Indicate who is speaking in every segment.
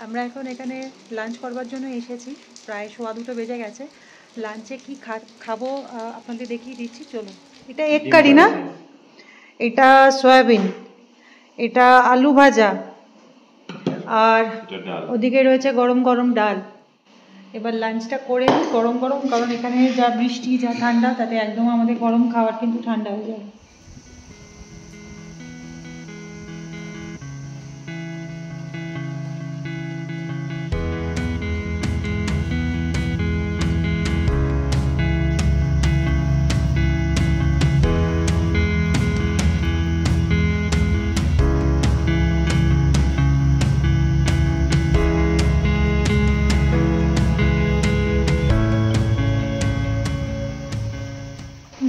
Speaker 1: আমরা এখন এখানে লাঞ্চ করবার জন্য এসেছি, প্রায় 1:15 বেজে গেছে। লাঞ্চে কি খাবো আপনাদের দেখিয়ে দিচ্ছি, চলুন। এটা এগ কারি না, এটা সয়াবিন, এটা আলু ভাজা, আর ওদিকে রয়েছে গরম গরম ডাল। এবার লাঞ্চটা করে নিই গরম গরম, কারণ এখানে যা বৃষ্টি যা ঠান্ডা, তাতে একদম আমাদের গরম খাবার কিন্তু ঠান্ডা হয়ে যাবে।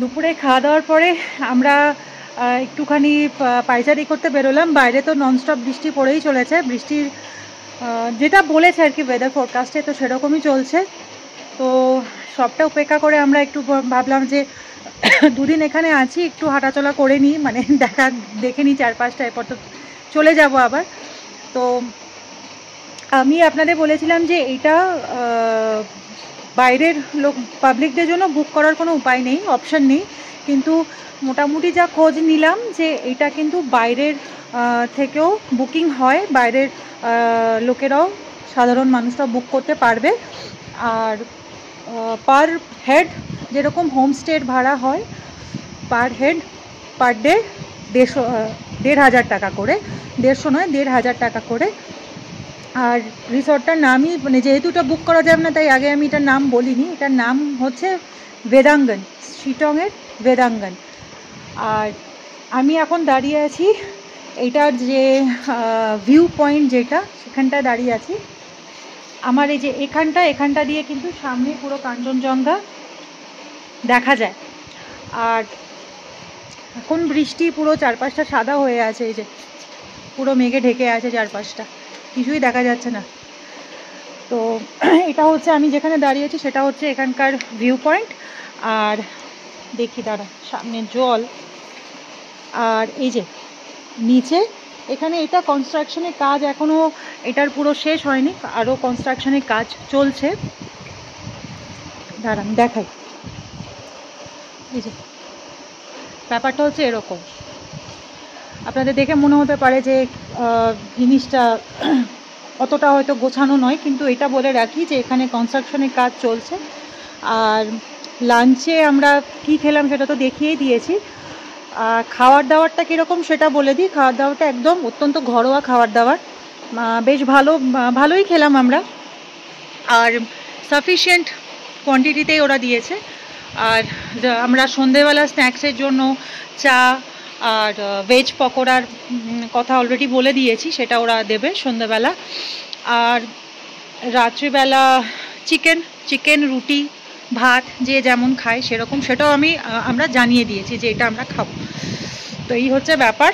Speaker 1: দুপুরে খাওয়া দাওয়ার পরে আমরা একটুখানি পায়চারি করতে বেরোলাম। বাইরে তো ননস্টপ বৃষ্টি পড়েই চলেছে, বৃষ্টির যেটা বলেছে আর কি ওয়েদার ফোরকাস্টে, তো সেরকমই চলছে। তো সবটা উপেক্ষা করে আমরা একটু ভাবলাম যে দুদিন এখানে আছি, একটু হাঁটাচলা করে নিই, মানে দেখে নিই চারপাশটা, এরপর তো চলে যাব আবার। তো আমি আপনাদের বলেছিলাম যে এইটা বাইরের লোক পাবলিকদের জন্য বুক করার কোনো উপায় নেই, অপশান নেই, কিন্তু মোটামুটি যা খোঁজ নিলাম যে এটা কিন্তু বাইরের থেকেও বুকিং হয়, বাইরের লোকেরাও, সাধারণ মানুষরা বুক করতে পারবে। আর পার হেড যেরকম হোমস্টের ভাড়া হয়, পার হেড পার ডে 1,500 টাকা করে, 150 নয় 1,500 টাকা করে। আর রিসর্টটার নামই, মানে যেহেতু এটা বুক করা যাবে না তাই আগে আমি এটার নাম বলিনি, এটার নাম হচ্ছে বেদাঙ্গন, শিটংয়ের বেদাঙ্গন। আর আমি এখন দাঁড়িয়ে আছি এইটার যে ভিউ পয়েন্ট যেটা, সেখানটা দাঁড়িয়ে আছি। আমার এই যে এখানটা দিয়ে কিন্তু সামনে পুরো কাঞ্চনজঙ্ঘা দেখা যায়। আর এখন বৃষ্টি, পুরো চারপাশটা সাদা হয়ে আছে, এই যে পুরো মেঘে ঢেকে আছে চারপাশটা, কিছুই দেখা যাচ্ছে না। তো এটা হচ্ছে আমি যেখানে দাঁড়িয়েছি, সেটা হচ্ছে এখানকার ভিউ পয়েন্ট। আর দেখি দাঁড়া, সামনে জল, আর এই যে নিচে এখানে এটা কনস্ট্রাকশনের কাজ এখনও, এটার পুরো শেষ হয়নি, আরও কনস্ট্রাকশনের কাজ চলছে। দাঁড়ান দেখাই, এই যে ব্যাপারটা হচ্ছে এরকম। আপনাদের দেখে মনে হতে পারে যে জিনিসটা অতটা হয়তো গোছানো নয়, কিন্তু এটা বলে রাখি যে এখানে কনস্ট্রাকশনের কাজ চলছে। আর লাঞ্চে আমরা কি খেলাম সেটা তো দেখিয়েই দিয়েছি। খাওয়ার দাওয়ারটা কীরকম সেটা বলে দিই। খাওয়ার দাওয়ারটা একদম অত্যন্ত ঘরোয়া খাবার দাবার, বেশ ভালোই খেলাম আমরা, আর সাফিসিয়েন্ট কোয়ান্টিটিতেই ওরা দিয়েছে। আর আমরা সন্ধেবেলা স্ন্যাক্সের জন্য চা আর ভেজ পকোড়ার কথা অলরেডি বলে দিয়েছি, সেটা ওরা দেবে সন্ধেবেলা। আর রাত্রিবেলা চিকেন রুটি ভাত যে যেমন খায় সেরকম, সেটাও আমরা জানিয়ে দিয়েছি যে এটা আমরা খাবো। তো এই হচ্ছে ব্যাপার।